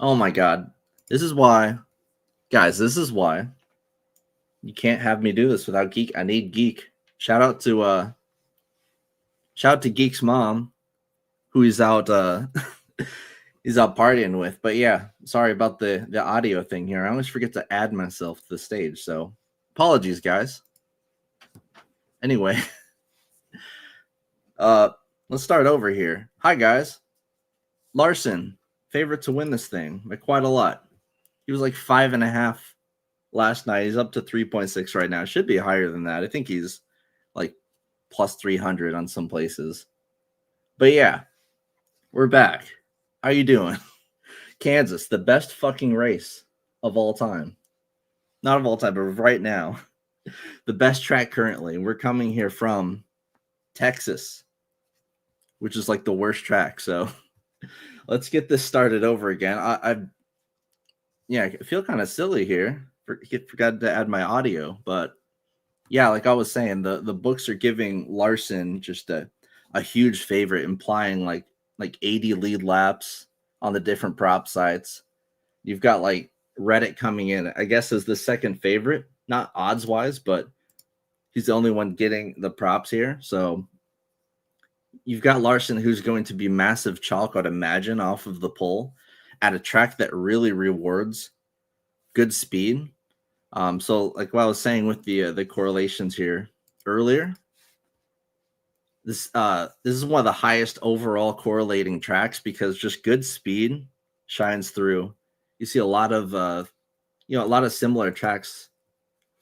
Oh my God. This is why, guys, this is why you can't have me do this without Geek. I need Geek. Shout out to Geek's mom, who he's out he's out partying with. But yeah, sorry about the audio thing here. I always forget to add myself to the stage, so apologies, guys. Anyway, uh let's start over here. Hi guys. Larson, favorite to win this thing by quite a lot. He was like 5.5 last night. He's up to 3.6 right now. Should be higher than that. I think he's like plus 300 on some places. But yeah, we're back. How you doing? Kansas, the best fucking race of all time. Not of all time, but right now. The best track currently. We're coming here from Texas, which is like the worst track. So let's get this started over again. I feel kind of silly here. Forgot to add my audio, but yeah, like I was saying, the books are giving Larson just a huge favorite, implying like 80 lead laps on the different prop sites. You've got like Reddit coming in, I guess, as the second favorite, not odds wise, but he's the only one getting the props here. So you've got Larson, who's going to be massive chalk, I'd imagine, off of the pole at a track that really rewards good speed. So like what I was saying with the correlations here earlier, this is one of the highest overall correlating tracks because just good speed shines through. You see a lot of a lot of similar tracks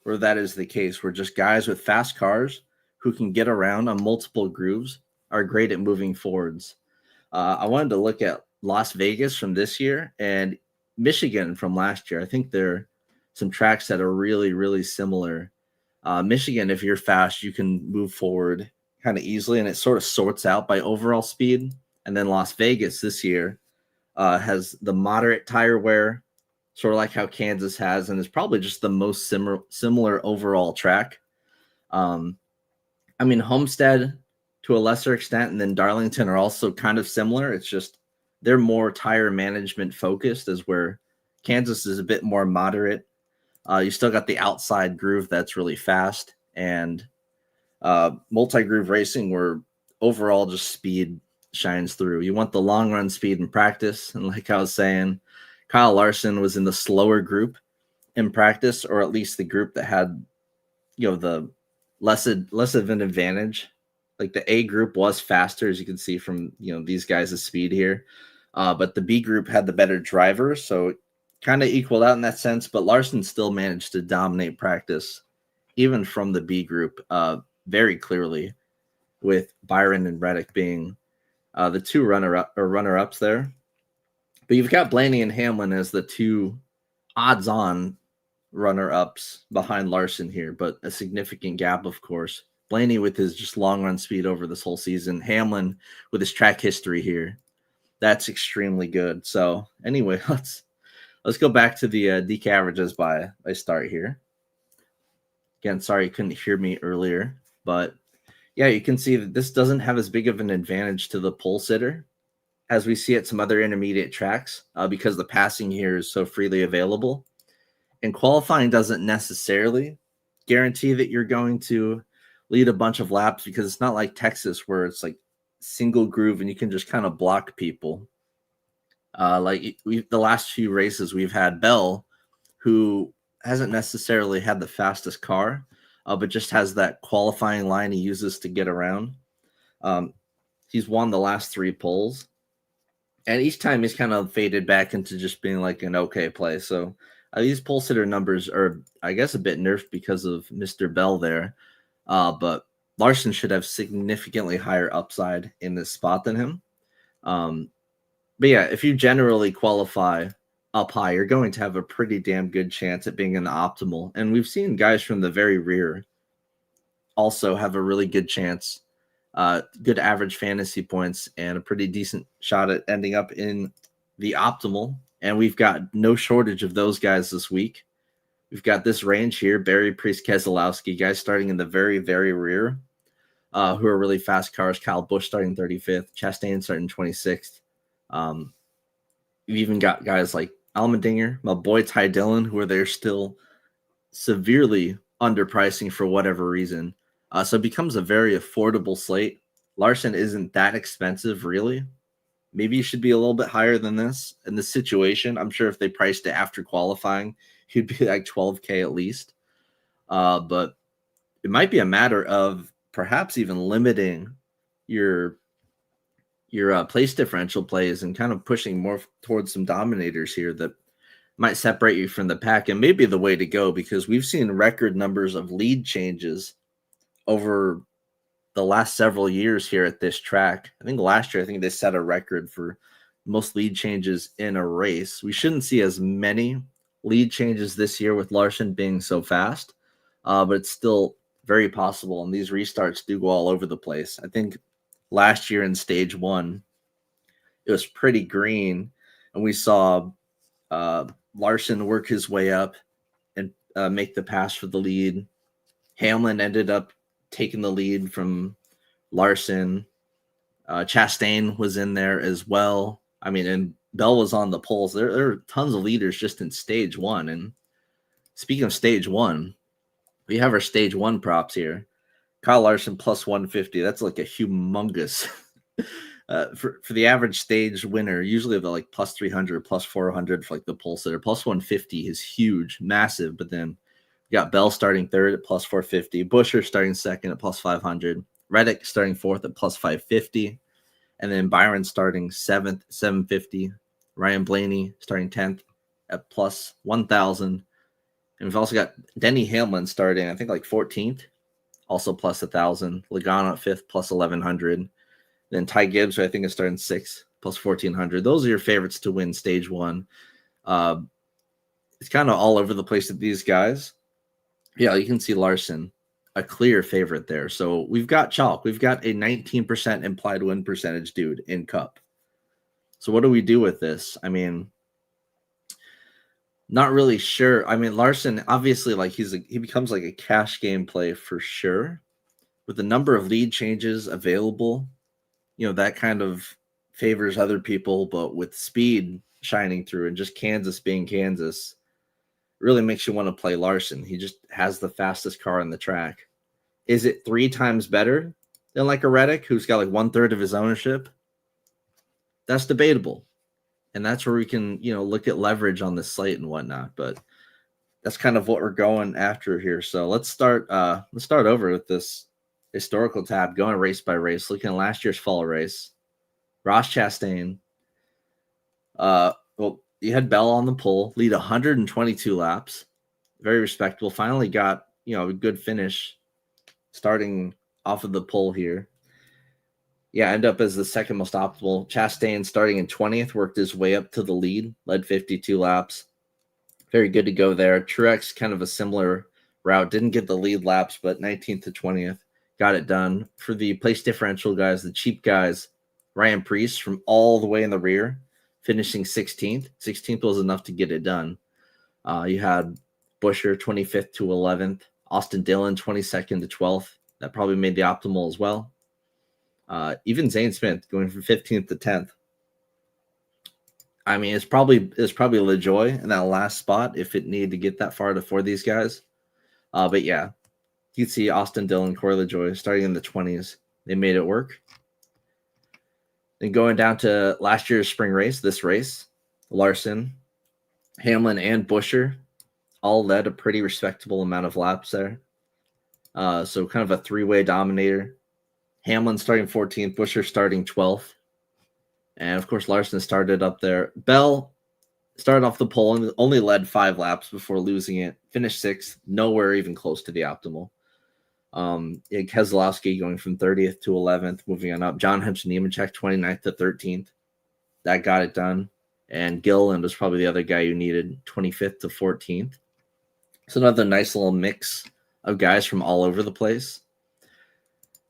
where that is the case, where just guys with fast cars who can get around on multiple grooves are great at moving forwards. I wanted to look at Las Vegas from this year and Michigan from last year. I think there are some tracks that are really, really similar. Michigan, if you're fast, you can move forward kind of easily, and it sort of sorts out by overall speed. And then Las Vegas this year has the moderate tire wear, sort of like how Kansas has, and is probably just the most similar overall track. I mean, Homestead to a lesser extent, and then Darlington are also kind of similar. It's just they're more tire management focused, as where Kansas is a bit more moderate. You still got the outside groove that's really fast, and multi groove racing where overall just speed shines through. You want the long run speed in practice, and like I was saying, Kyle Larson was in the slower group in practice, or at least the group that had the less of an advantage. Like the A group was faster, as you can see from these guys' speed here, but the B group had the better driver, so kind of equaled out in that sense. But Larson still managed to dominate practice, even from the B group, very clearly, with Byron and Reddick being the two runner ups there. But you've got Blaney and Hamlin as the two odds on runner ups behind Larson here, but a significant gap, of course. Blaney with his just long run speed over this whole season. Hamlin with his track history here. That's extremely good. So anyway, let's go back to the DK averages by start here. Again, sorry you couldn't hear me earlier, but yeah, you can see that this doesn't have as big of an advantage to the pole sitter as we see at some other intermediate tracks because the passing here is so freely available. And qualifying doesn't necessarily guarantee that you're going to lead a bunch of laps, because it's not like Texas where it's like single groove and you can just kind of block people. The last few races we've had Bell, who hasn't necessarily had the fastest car, but just has that qualifying line he uses to get around. He's won the last 3 poles, and each time he's kind of faded back into just being like an okay play. So these pole sitter numbers are, I guess, a bit nerfed because of Mr. Bell there. But Larson should have significantly higher upside in this spot than him. But yeah, if you generally qualify up high, you're going to have a pretty damn good chance at being in the optimal. And we've seen guys from the very rear also have a really good chance, good average fantasy points, and a pretty decent shot at ending up in the optimal. And we've got no shortage of those guys this week. We've got this range here: Barry, Priest, Keselowski, guys starting in the very, very rear, who are really fast cars. Kyle Busch starting 35th, Chastain starting 26th. You've even got guys like Allmendinger, my boy Ty Dillon, who are there still severely underpricing for whatever reason. So it becomes a very affordable slate. Larson isn't that expensive, really. Maybe you should be a little bit higher than this in this situation. I'm sure if they priced it after qualifying, he'd be like 12K at least. But it might be a matter of perhaps even limiting your place differential plays and kind of pushing more towards some dominators here that might separate you from the pack, and maybe the way to go, because we've seen record numbers of lead changes over the last several years here at this track. I think last year, they set a record for most lead changes in a race. We shouldn't see as many lead changes this year with Larson being so fast, but it's still very possible, and these restarts do go all over the place. I think last year in stage 1, it was pretty green, and we saw Larson work his way up and make the pass for the lead. Hamlin ended up taking the lead from Larson. Chastain was in there as well. I mean, and Bell was on the poles. There are tons of leaders just in stage 1. And speaking of stage 1, we have our stage 1 props here. Kyle Larson plus 150. That's like a humongous for the average stage winner. Usually they're like plus 300, plus 400 for like the pole sitter. Plus 150 is huge, massive. But then you got Bell starting third at plus 450, Buescher starting second at plus 500, Reddick starting fourth at plus 550, and then Byron starting seventh, 750, Ryan Blaney starting 10th at plus 1,000. And we've also got Denny Hamlin starting, I think, like 14th, also plus 1,000. Logano at 5th, plus 1,100. Then Ty Gibbs, who I think is starting 6th, plus 1,400. Those are your favorites to win stage 1. It's kind of all over the place with these guys. Yeah, you can see Larson, a clear favorite there. So we've got chalk. We've got a 19% implied win percentage dude in Cup. So what do we do with this? I mean, not really sure. I mean, Larson, obviously, like he becomes like a cash game play for sure. With the number of lead changes available, that kind of favors other people, but with speed shining through and just Kansas being Kansas, really makes you want to play Larson. He just has the fastest car on the track. Is it 3 times better than like a Reddick who's got like 1/3 of his ownership? That's debatable. And that's where we can, look at leverage on the slate and whatnot. But that's kind of what we're going after here. So let's start over with this historical tab, going race by race, looking at last year's fall race. Ross Chastain. You had Bell on the pole, lead 122 laps. Very respectable. Finally got, a good finish starting off of the pole here. Yeah, end up as the second most optimal. Chastain starting in 20th, worked his way up to the lead, led 52 laps. Very good to go there. Truex, kind of a similar route. Didn't get the lead laps, but 19th to 20th. Got it done. For the place differential guys, the cheap guys, Ryan Preece from all the way in the rear, finishing 16th. 16th was enough to get it done. You had Buescher 25th to 11th. Austin Dillon 22nd to 12th. That probably made the optimal as well. Even Zane Smith going from 15th to 10th. I mean, it's probably LaJoy in that last spot if it needed to get that far for these guys. But yeah, you can see Austin Dillon, Corey LaJoy starting in the 20s. They made it work. Then going down to last year's spring race, this race, Larson, Hamlin, and Buescher all led a pretty respectable amount of laps there. So kind of a 3-way dominator. Hamlin starting 14th, Buescher starting 12th. And, of course, Larson started up there. Bell started off the pole and only led 5 laps before losing it. Finished 6th, nowhere even close to the optimal. Keselowski going from 30th to 11th, moving on up. John Hemson Nemechek 29th to 13th. That got it done. And Gilliland was probably the other guy you needed, 25th to 14th. So another nice little mix of guys from all over the place.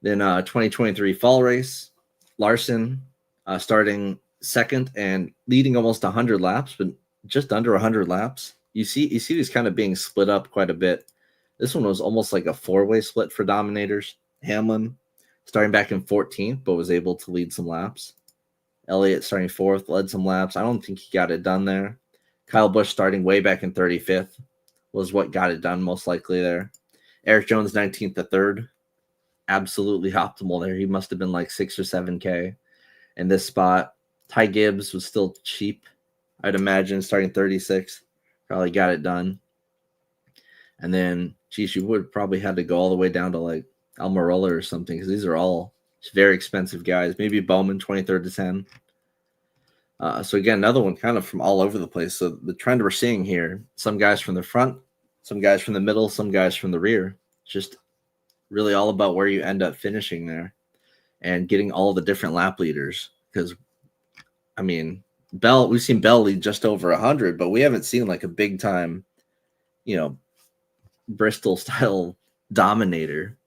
Then 2023 fall race, Larson starting second and leading almost 100 laps, but just under 100 laps. You see these kind of being split up quite a bit. This one was almost like a 4-way split for dominators. Hamlin starting back in 14th, but was able to lead some laps. Elliott starting 4th, led some laps. I don't think he got it done there. Kyle Busch starting way back in 35th was what got it done most likely there. Eric Jones 19th to 3rd. Absolutely optimal there. He must have been like 6 or 7K in this spot. Ty Gibbs was still cheap, I'd imagine, starting 36th. Probably got it done. And then, geez, you would probably had to go all the way down to like Almirola or something, because these are all very expensive guys. Maybe Bowman 23rd to 10. So again, another one kind of from all over the place. So the trend we're seeing here, some guys from the front, some guys from the middle, some guys from the rear. It's just really all about where you end up finishing there and getting all the different lap leaders. Because, I mean, we've seen Bell lead just over 100, but we haven't seen like a big time, Bristol style dominator.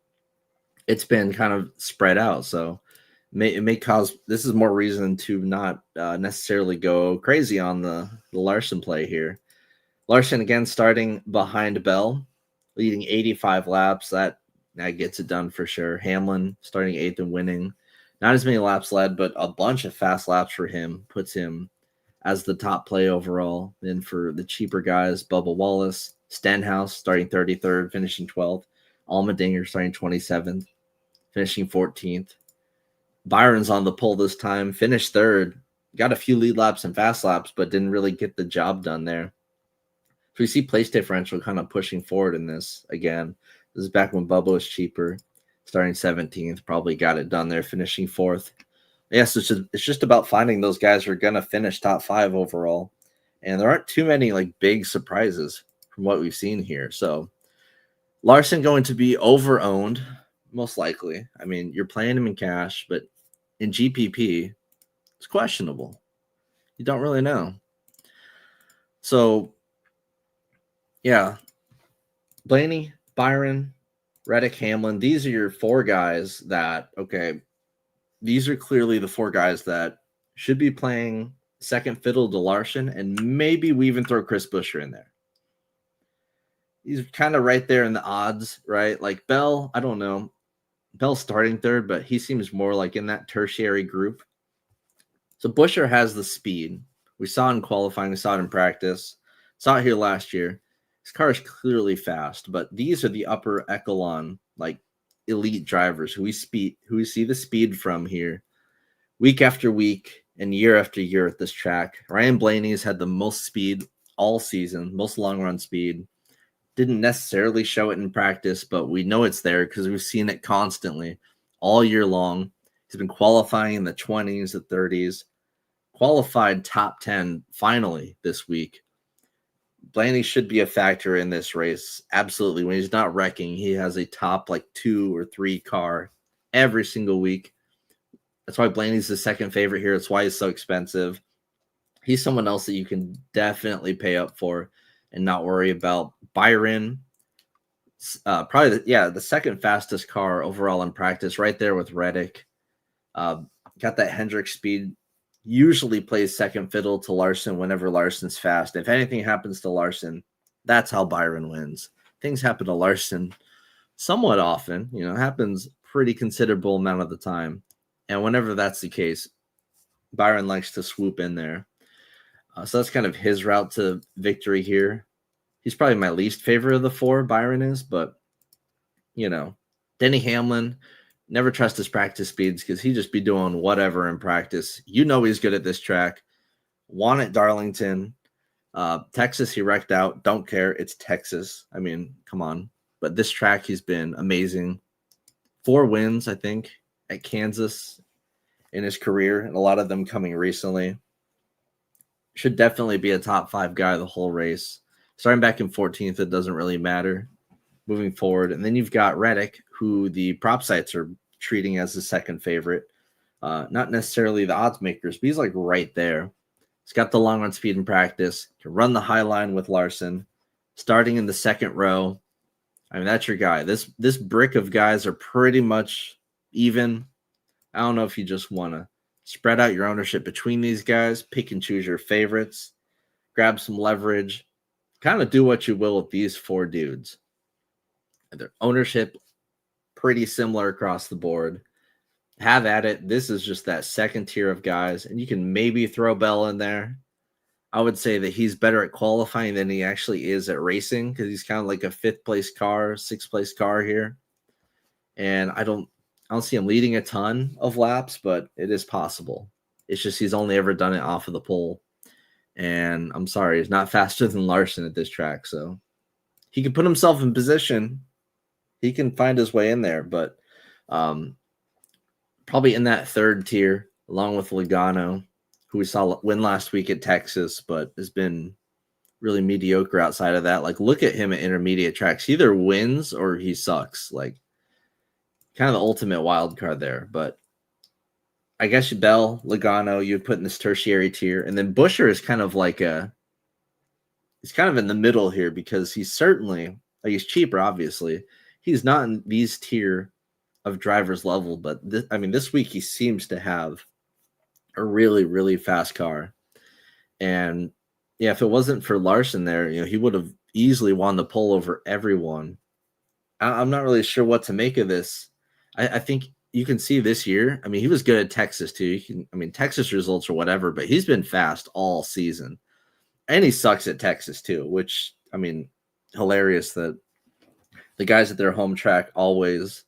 It's been kind of spread out. So it may cause, this is more reason to not necessarily go crazy on the Larson play here. Larson again starting behind Bell, leading 85 laps. That gets it done for sure. Hamlin starting 8th and winning. Not as many laps led, but a bunch of fast laps for him puts him as the top play overall. Then for the cheaper guys, Bubba Wallace, Stenhouse starting 33rd, finishing 12th. Allmendinger starting 27th, finishing 14th. Byron's on the pole this time, finished 3rd. Got a few lead laps and fast laps, but didn't really get the job done there. So we see place differential kind of pushing forward in this again. This is back when Bubba was cheaper, starting 17th. Probably got it done there, finishing 4th. Yes, it's just about finding those guys who are going to finish top 5 overall. And there aren't too many like big surprises from what we've seen here. So Larson going to be over-owned, most likely. I mean, you're playing him in cash, but in GPP, it's questionable. You don't really know. So, yeah, Blaney, Byron, Reddick, Hamlin, these are your 4 guys that, okay, these are clearly the 4 guys that should be playing second fiddle to Larson, and maybe we even throw Chris Buescher in there. He's kind of right there in the odds, right? Like Bell, I don't know. Bell's starting 3rd, but he seems more like in that tertiary group. So Buescher has the speed. We saw it in qualifying. We saw it in practice. Saw it here last year. His car is clearly fast, but these are the upper echelon, like elite drivers who we see the speed from here week after week and year after year at this track. Ryan Blaney's had the most speed all season, most long run speed. Didn't necessarily show it in practice, but we know it's there because we've seen it constantly all year long. He's been qualifying in the 20s, the 30s, qualified top 10 finally this week. Blaney should be a factor in this race. Absolutely. When he's not wrecking, he has a top like 2 or 3 car every single week. That's why Blaney's the second favorite here. That's why he's so expensive. He's someone else that you can definitely pay up for and not worry about. Byron, probably the second fastest car overall in practice, right there with Reddick. Got that Hendrick speed. Usually plays second fiddle to Larson whenever Larson's fast. If anything happens to Larson, that's how Byron wins. Things happen to Larson somewhat often. Happens pretty considerable amount of the time. And whenever that's the case, Byron likes to swoop in there. So that's kind of his route to victory here. He's probably my least favorite of the 4, Byron is, but, Denny Hamlin, never trust his practice speeds because he just be doing whatever in practice. He's good at this track. Won at Darlington. Texas, he wrecked out. Don't care. It's Texas. I mean, come on. But this track, he's been amazing. 4 wins, I think, at Kansas in his career, and a lot of them coming recently. Should definitely be a top 5 guy the whole race. Starting back in 14th, it doesn't really matter moving forward. And then you've got Reddick, who the prop sites are treating as the second favorite. Not necessarily the odds makers, but he's like right there. He's got the long run speed in practice. Can run the high line with Larson. Starting in the second row. I mean, that's your guy. This brick of guys are pretty much even. I don't know if you just want to spread out your ownership between these guys, pick and choose your favorites, grab some leverage, kind of do what you will with these 4 dudes. Their ownership pretty similar across the board. have at it. This is just that second tier of guys, and you can maybe throw Bell in there. I would say that he's better at qualifying than he actually is at racing because he's kind of like a fifth place car, sixth place car here. And I don't see him leading a ton of laps, but it is possible. It's just he's only ever done it off of the pole. And I'm sorry, he's not faster than Larson at this track. So he can put himself in position. He can find his way in there, but probably in that third tier, along with Logano, who we saw win last week at Texas, but has been really mediocre outside of that. Like, look at him at intermediate tracks. He either wins or he sucks. Like, kind of the ultimate wild card there. But I guess Bell, Logano, you put in this tertiary tier. And then Buescher is kind of like he's kind of in the middle here because he's certainly, like, he's cheaper, obviously. He's not in these tier of drivers level, but this week he seems to have a really, really fast car. And yeah, if it wasn't for Larson there, he would have easily won the pole over everyone. I'm not really sure what to make of this. I think you can see this year. I mean, he was good at Texas too. Texas results or whatever, but he's been fast all season. And he sucks at Texas too, which, hilarious that the guys at their home track always,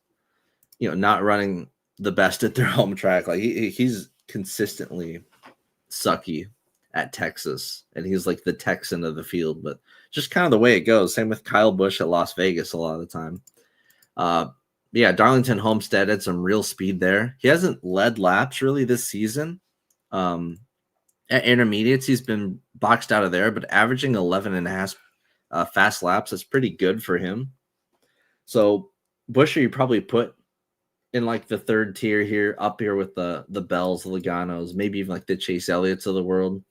not running the best at their home track. Like he's consistently sucky at Texas, and he's like the Texan of the field, but just kind of the way it goes. Same with Kyle Busch at Las Vegas a lot of the time. Yeah, Darlington Homestead had some real speed there. He hasn't led laps really this season. At intermediates, he's been boxed out of there, but averaging 11 and a half fast laps, that's pretty good for him. So Buescher, you probably put in like the third tier here, up here with the Bells, the Logano's, maybe even like the Chase Elliott's of the world.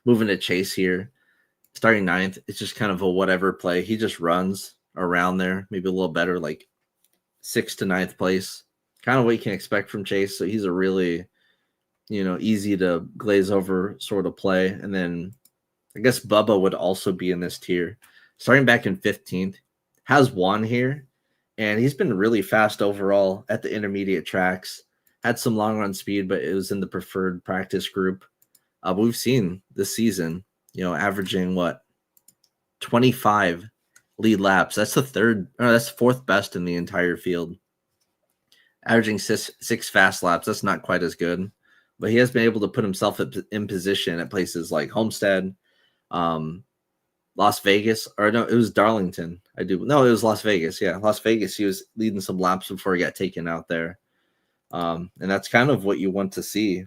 Moving to Chase here, starting ninth, it's just kind of a whatever play. He just runs around there, maybe a little better, like 6th to 9th place. Kind of what you can expect from Chase. So he's a really, easy to glaze over sort of play. And then I guess Bubba would also be in this tier. Starting back in 15th, has won here. And he's been really fast overall at the intermediate tracks. Had some long run speed, but it was in the preferred practice group. But we've seen this season, averaging 25 lead laps. That's that's fourth best in the entire field. Averaging six fast laps. That's not quite as good, but he has been able to put himself in position at places like Homestead, Las Vegas, or no, it was Darlington. It was Las Vegas. Yeah, Las Vegas. He was leading some laps before he got taken out there. And that's kind of what you want to see.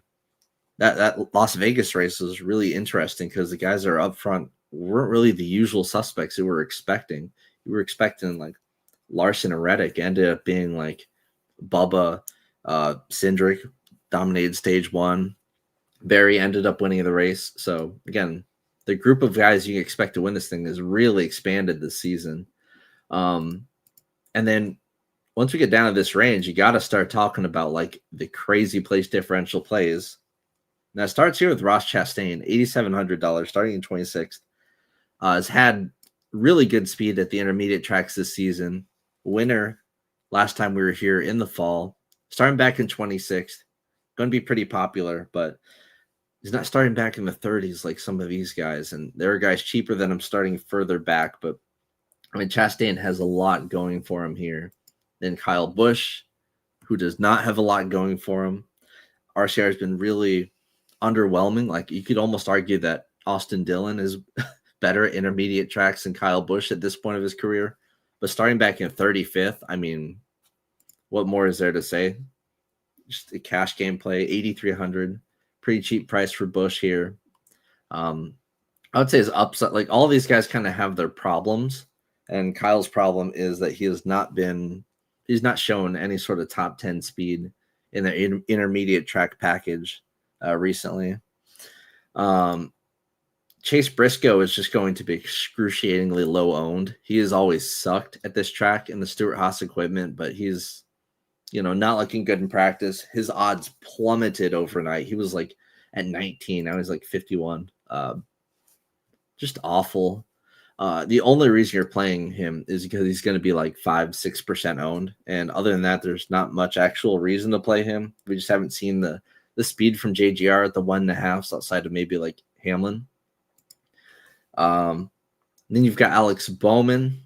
That Las Vegas race was really interesting because the guys that are up front weren't really the usual suspects you were expecting. You were expecting like Larson and Reddick, ended up being like Bubba, Cindric dominated stage one. Barry ended up winning the race. So again, the group of guys you expect to win this thing has really expanded this season. And then once we get down to this range, you got to start talking about like the crazy place differential plays. Now it starts here with Ross Chastain, $8,700, starting in 26th. Has had really good speed at the intermediate tracks this season. Winner last time we were here in the fall. Starting back in 26th. Going to be pretty popular, but he's not starting back in the 30s like some of these guys. And there are guys cheaper than him starting further back. But Chastain has a lot going for him here. Then Kyle Busch, who does not have a lot going for him. RCR has been really underwhelming. Like you could almost argue that Austin Dillon is better at intermediate tracks than Kyle Busch at this point of his career. But starting back in 35th, what more is there to say? Just a cash game play, $8,300, pretty cheap price for Busch here. I would say his upside, like all these guys kind of have their problems, and Kyle's problem is that he's not shown any sort of top 10 speed in the intermediate track package recently. Chase Briscoe is just going to be excruciatingly low owned. He has always sucked at this track in the Stewart-Haas equipment, but he's, not looking good in practice. His odds plummeted overnight. He was like at 19. Now he's like 51. Just awful. The only reason you're playing him is because he's going to be like 5-6% owned, and other than that, there's not much actual reason to play him. We just haven't seen the speed from JGR at the 1.5 outside of maybe like Hamlin. Then you've got Alex Bowman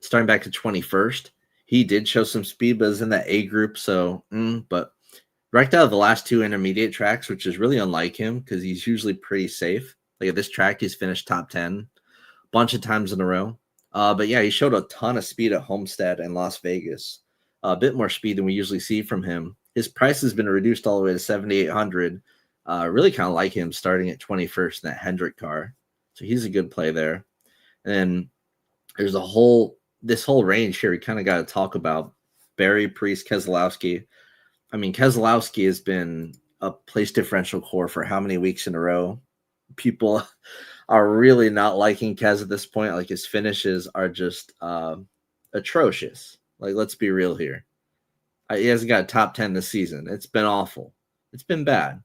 starting back to 21st. He did show some speed, but is in that A group. So, but wrecked out of the last 2 intermediate tracks, which is really unlike him because he's usually pretty safe. Like at this track, he's finished top 10 a bunch of times in a row. But yeah, he showed a ton of speed at Homestead and Las Vegas. A bit more speed than we usually see from him. His price has been reduced all the way to 7,800. Really kind of like him starting at 21st in that Hendrick car. So he's a good play there. And there's this whole range here we kind of got to talk about. Barry, Priest, Keselowski. I mean, Keselowski has been a place differential core for how many weeks in a row? People are really not liking Kez at this point. Like his finishes are just atrocious. Like, let's be real here. He hasn't got a top 10 this season. It's been awful. It's been bad.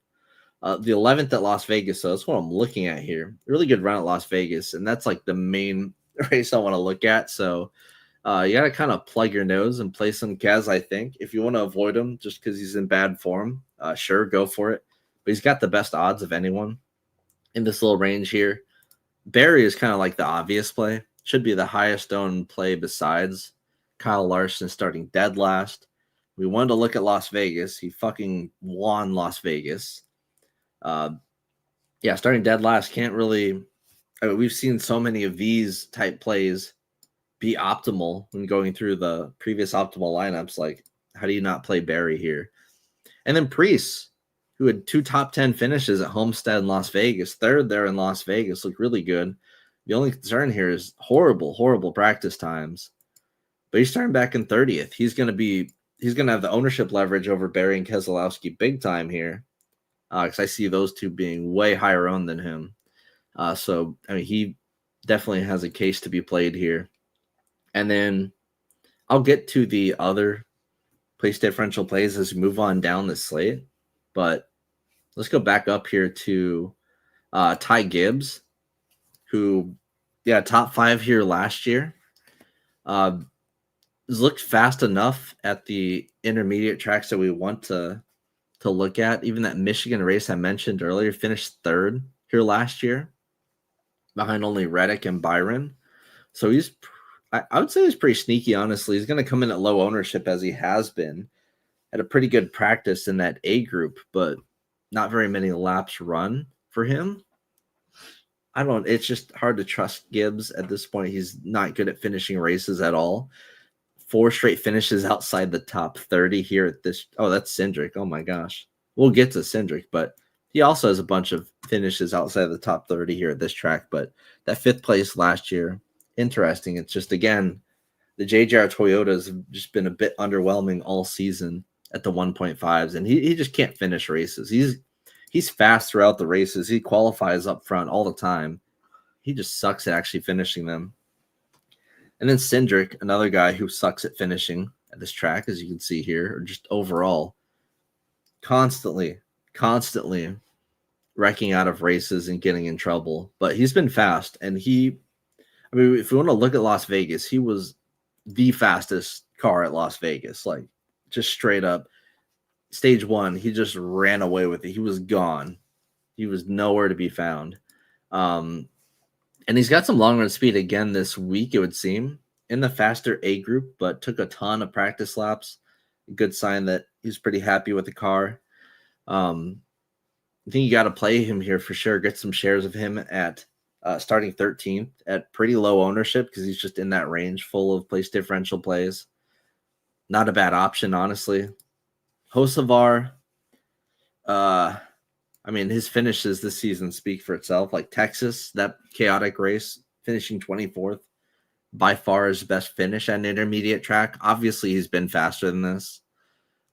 The 11th at Las Vegas, so that's what I'm looking at here. Really good run at Las Vegas, and that's like the main race I want to look at. So you got to kind of plug your nose and play some Kaz, I think. If you want to avoid him just because he's in bad form, sure, go for it. But he's got the best odds of anyone in this little range here. Barry is kind of like the obvious play. Should be the highest owned play besides Kyle Larson starting dead last. We wanted to look at Las Vegas. He fucking won Las Vegas. Yeah, starting dead last can't really. I mean, we've seen so many of these type plays be optimal when going through the previous optimal lineups. Like, how do you not play Barry here? And then Priest, who had 2 top 10 finishes at Homestead and Las Vegas, third there in Las Vegas, looked really good. The only concern here is horrible practice times. But he's starting back in 30th. He's going to have the ownership leverage over Barry and Keselowski big time here. Because I see those two being way higher owned than him. So, I mean, he definitely has a case to be played here. And then I'll get to the other place differential plays as we move on down the slate. But let's go back up here to Ty Gibbs, who, top 5 here last year. Looked fast enough at the intermediate tracks that we want to look at. Even that Michigan race I mentioned earlier, finished 3rd here last year, behind only Reddick and Byron. So I would say he's pretty sneaky, honestly. He's going to come in at low ownership as he has been. Had a pretty good practice in that A group, but not very many laps run for him. It's just hard to trust Gibbs at this point. He's not good at finishing races at all. 4 straight finishes outside the top 30 here at this. Oh, that's Cindric. Oh my gosh. We'll get to Cindric, but he also has a bunch of finishes outside of the top 30 here at this track. But that 5th place last year, interesting. It's just, again, the JGR Toyotas have just been a bit underwhelming all season at the 1.5s, and he just can't finish races. He's fast throughout the races. He qualifies up front all the time. He just sucks at actually finishing them. And then Cindric, another guy who sucks at finishing at this track, as you can see here, or just overall, constantly wrecking out of races and getting in trouble. But he's been fast, and if we want to look at Las Vegas, he was the fastest car at Las Vegas, like just straight up. Stage 1, he just ran away with it. He was gone. He was nowhere to be found. And he's got some long run speed again this week, it would seem, in the faster A group, but took a ton of practice laps. Good sign that he's pretty happy with the car. I think you got to play him here for sure. Get some shares of him at starting 13th at pretty low ownership because he's just in that range full of place differential plays. Not a bad option, honestly. Hocevar, his finishes this season speak for itself. Like Texas, that chaotic race, finishing 24th, by far his best finish at an intermediate track. Obviously, he's been faster than this.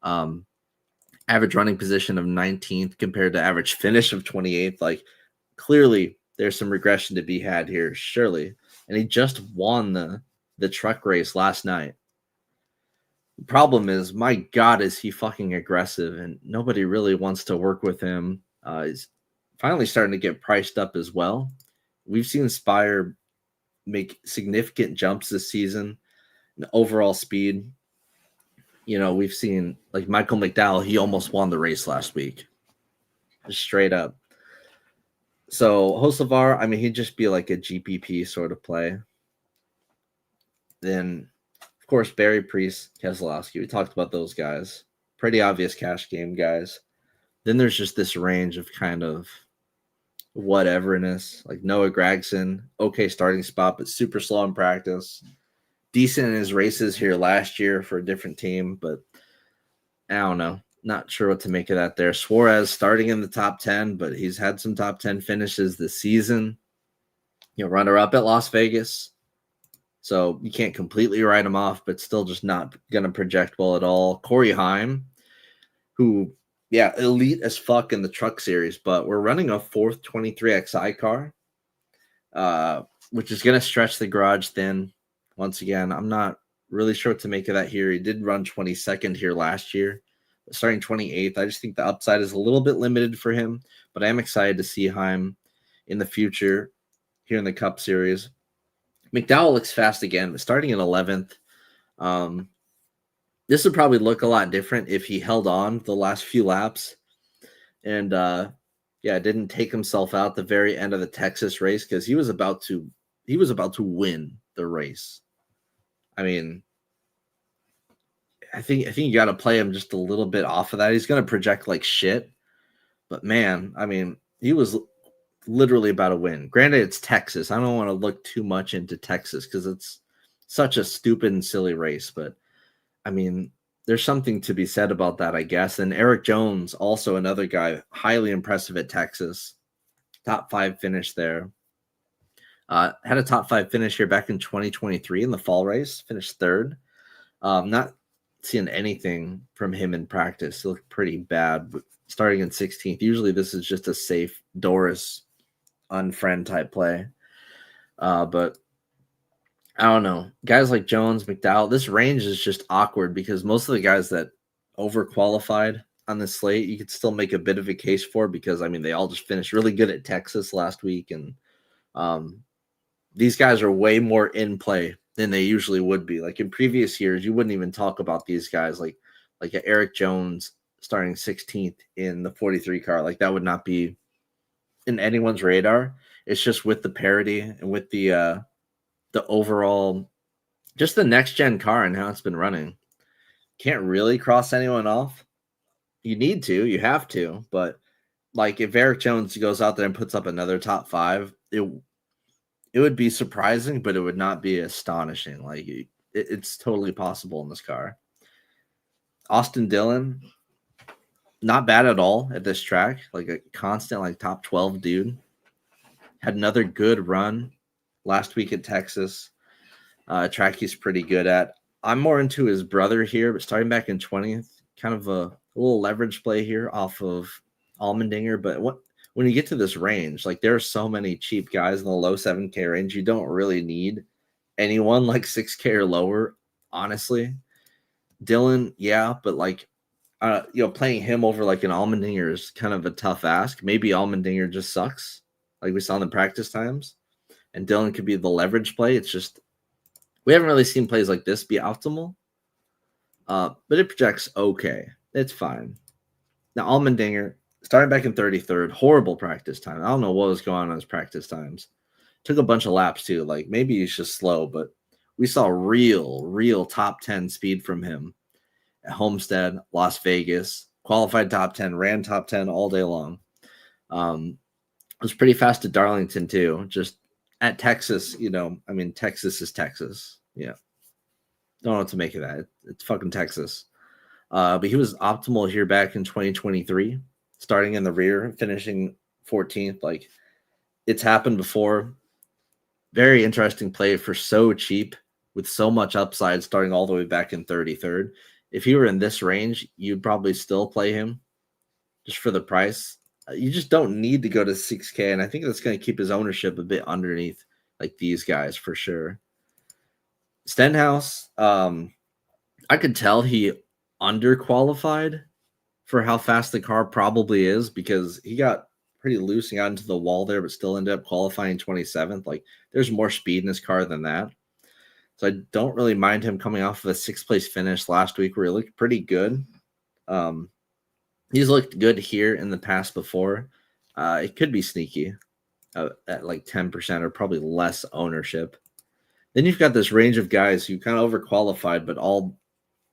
Average running position of 19th compared to average finish of 28th. Like, clearly, there's some regression to be had here, surely. And he just won the truck race last night. The problem is, my God, is he fucking aggressive, and nobody really wants to work with him. He's finally starting to get priced up as well. We've seen Spire make significant jumps this season in overall speed. We've seen like Michael McDowell, he almost won the race last week. Just straight up. So Hocevar, I mean, he'd just be like a GPP sort of play. Then, of course, Barry Priest, Keselowski. We talked about those guys. Pretty obvious cash game guys. Then there's just this range of kind of whateverness, like Noah Gragson, okay starting spot, but super slow in practice. Decent in his races here last year for a different team, but I don't know. Not sure what to make of that there. Suarez starting in the top 10, but he's had some top 10 finishes this season. Runner-up at Las Vegas. So you can't completely write him off, but still just not going to project well at all. Corey Heim, who, elite as fuck in the truck series, but we're running a 4th 23XI car, which is going to stretch the garage thin. Once again, I'm not really sure what to make of that here. He did run 22nd here last year, starting 28th. I just think the upside is a little bit limited for him, but I am excited to see Heim in the future here in the Cup Series. McDowell looks fast again, but starting in 11th. This would probably look a lot different if he held on the last few laps and didn't take himself out the very end of the Texas race, because he was about to win the race. I mean, I think you got to play him just a little bit off of that. He's going to project like shit, but man, I mean, he was literally about to win. Granted, it's Texas. I don't want to look too much into Texas because it's such a stupid and silly race, but I mean, there's something to be said about that, I guess. And Eric Jones, also another guy, highly impressive at Texas. Top 5 finish there. Had a top 5 finish here back in 2023 in the fall race. Finished 3rd. Not seeing anything from him in practice. He looked pretty bad, but starting in 16th. Usually this is just a safe Doris unfriend type play. But I don't know. Guys like Jones, McDowell, this range is just awkward because most of the guys that overqualified on this slate, you could still make a bit of a case for, because, I mean, they all just finished really good at Texas last week. And these guys are way more in play than they usually would be. Like in previous years, you wouldn't even talk about these guys like Eric Jones starting 16th in the 43 car. Like that would not be in anyone's radar. It's just with the parity and with the overall, just the next gen car and how it's been running. Can't really cross anyone off. You need to, you have to, but like if Eric Jones goes out there and puts up another top 5, it would be surprising, but it would not be astonishing. Like it's totally possible in this car. Austin Dillon, not bad at all at this track. Like a constant, like top 12 dude. Had another good run last week at Texas. Track he's pretty good at. I'm more into his brother here, but starting back in 20th, kind of a little leverage play here off of Allmendinger. But when you get to this range, like there are so many cheap guys in the low 7K range, you don't really need anyone like 6K or lower, honestly. Dylan, yeah, but like, playing him over like an Allmendinger is kind of a tough ask. Maybe Allmendinger just sucks, like we saw in the practice times, and Dylan could be the leverage play. It's just we haven't really seen plays like this be optimal, but it projects okay. It's fine. Now Allmendinger, starting back in 33rd, horrible practice time. I don't know what was going on in his practice times. Took a bunch of laps too. Like maybe he's just slow, but we saw real top 10 speed from him at Homestead, Las Vegas, qualified top 10, ran top 10 all day long. It was pretty fast at Darlington too. Just at Texas, Texas is Texas. Yeah. Don't know what to make of that. It's fucking Texas. But he was optimal here back in 2023, starting in the rear, finishing 14th. Like it's happened before. Very interesting play for so cheap with so much upside, starting all the way back in 33rd. If he were in this range, you'd probably still play him just for the price. You just don't need to go to 6K, and I think that's going to keep his ownership a bit underneath like these guys for sure. Stenhouse, I could tell he underqualified for how fast the car probably is, because he got pretty loose and got into the wall there, but still ended up qualifying 27th. Like, there's more speed in his car than that. So I don't really mind him coming off of a 6th place finish last week where he looked pretty good. He's looked good here in the past before. It could be sneaky at like 10% or probably less ownership. Then you've got this range of guys who kind of overqualified, but all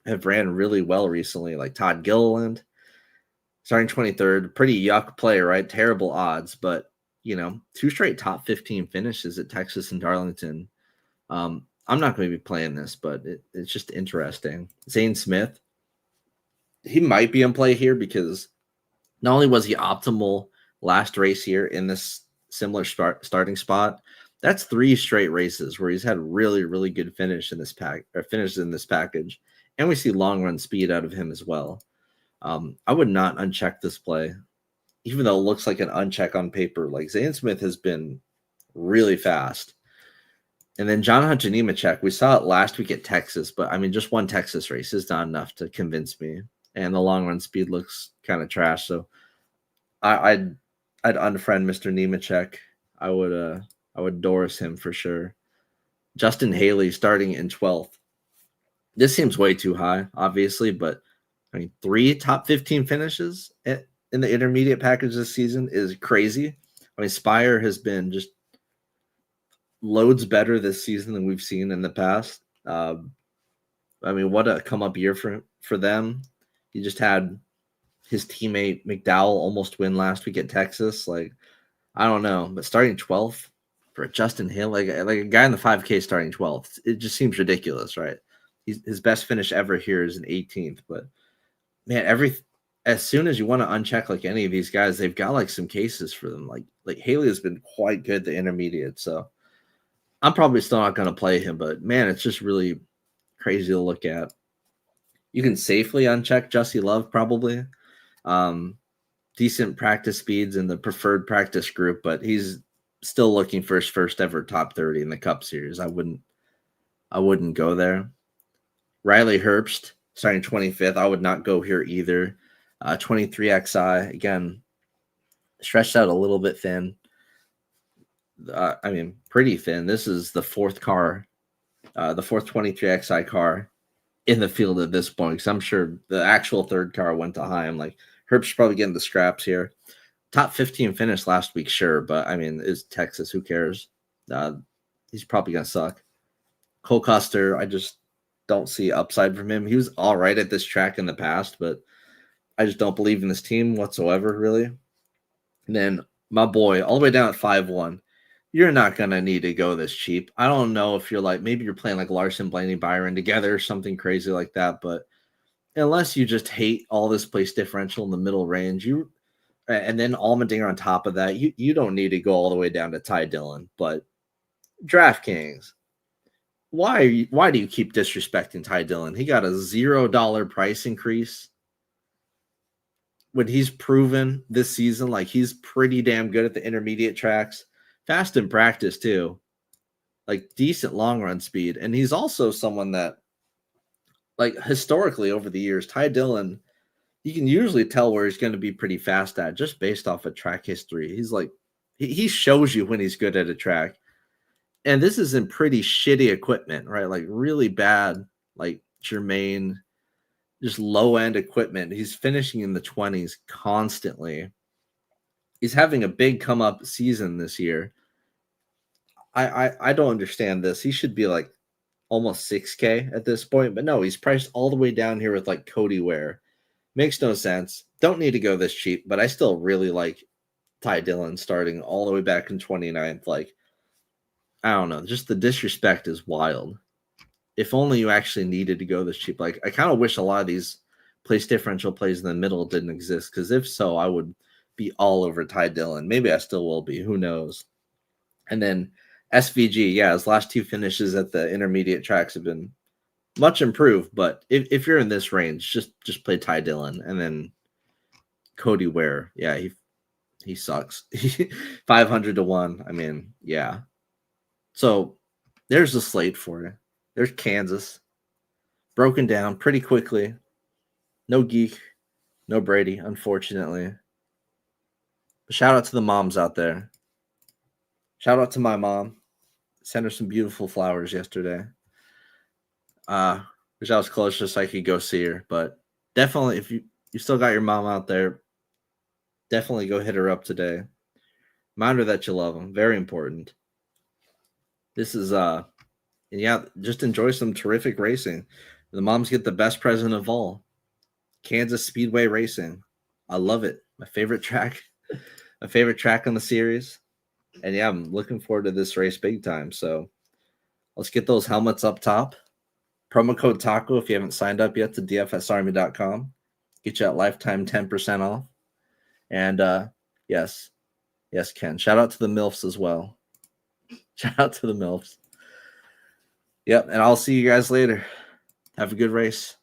have ran really well recently, like Todd Gilliland, starting 23rd. Pretty yuck play, right? Terrible odds, but, 2 straight top 15 finishes at Texas and Darlington. I'm not going to be playing this, but it's just interesting. Zane Smith, he might be in play here because not only was he optimal last race here in this similar starting spot, that's 3 straight races where he's had really, really good finishes in this package. And we see long run speed out of him as well. I would not uncheck this play, even though it looks like an uncheck on paper. Like, Zane Smith has been really fast. And then John Hunter Nemechek, we saw it last week at Texas, but I mean, just one Texas race is not enough to convince me. And the long run speed looks kind of trash. So I'd unfriend Mr. Nemechek. I would Doris him for sure. Justin Haley starting in 12th. This seems way too high, obviously, but I mean, 3 top 15 finishes in the intermediate package this season is crazy. I mean, Spire has been just loads better this season than we've seen in the past. I mean, what a come up year for them. He just had his teammate McDowell almost win last week at Texas. Like, I don't know, but starting 12th for Justin Hill, like a guy in the 5K starting 12th, it just seems ridiculous, right? His best finish ever here is an 18th, but man, as soon as you want to uncheck like any of these guys, they've got like some cases for them. Like Haley has been quite good the intermediate, so I'm probably still not going to play him, but man, it's just really crazy to look at. You can safely uncheck Jussie Love probably. Decent practice speeds in the preferred practice group, but he's still looking for his first ever top 30 in the Cup Series. I wouldn't go there. Riley Herbst starting 25th. I would not go here either. 23XI, again, stretched out a little bit thin. I mean, pretty thin. This is the 4th car, the 4th 23XI car in the field at this point, because I'm sure the actual 3rd car went to high. I'm like, Herbst's probably getting the scraps here. Top 15 finish last week, sure, but I mean, it's Texas. Who cares? He's probably going to suck. Cole Custer, I just don't see upside from him. He was all right at this track in the past, but I just don't believe in this team whatsoever, really. And then my boy, all the way down at 5-1. You're not going to need to go this cheap. I don't know if you're like, maybe you're playing like Larson, Blaney, Byron together or something crazy like that, but unless you just hate all this place differential in the middle range, and then Allmendinger on top of that, you don't need to go all the way down to Ty Dillon. But DraftKings, why do you keep disrespecting Ty Dillon? He got a $0 price increase when he's proven this season like he's pretty damn good at the intermediate tracks, fast in practice too, like decent long run speed, and he's also someone that, like, historically over the years, Ty Dillon, you can usually tell where he's going to be pretty fast at just based off of track history. He's like, he shows you when he's good at a track. And this is in pretty shitty equipment, right? Like really bad, like Germain, just low end equipment. He's finishing in the 20s constantly. He's having a big come up season this year. I don't understand this. He should be like almost 6K at this point, but no, he's priced all the way down here with like Cody Ware. Makes no sense. Don't need to go this cheap, but I still really like Ty Dillon starting all the way back in 29th. Like, I don't know, just the disrespect is wild. If only you actually needed to go this cheap. Like, I kind of wish a lot of these place differential plays in the middle didn't exist, because if so, I would be all over Ty Dillon. Maybe I still will be. Who knows? And then SVG, yeah, his last 2 finishes at the intermediate tracks have been much improved, but if you're in this range, just play Ty Dillon. And then Cody Ware, yeah, he sucks. 500 to 1. I mean, yeah. So there's the slate for you. There's Kansas, broken down pretty quickly. No Geek, no Brady, unfortunately. Shout out to the moms out there. Shout out to my mom. Sent her some beautiful flowers yesterday. Wish I was close just so I could go see her. But definitely, if you still got your mom out there, definitely go hit her up today. Remind her that you love them. Very important. This is and yeah, just enjoy some terrific racing. The moms get the best present of all. Kansas Speedway Racing. I love it. My favorite track. My favorite track on the series. And yeah, I'm looking forward to this race big time. So let's get those helmets up top. Promo code TACO if you haven't signed up yet to dfsarmy.com. Get you at lifetime 10% off. And yes, Ken. Shout out to the MILFs as well. Shout out to the MILFs. Yep, and I'll see you guys later. Have a good race.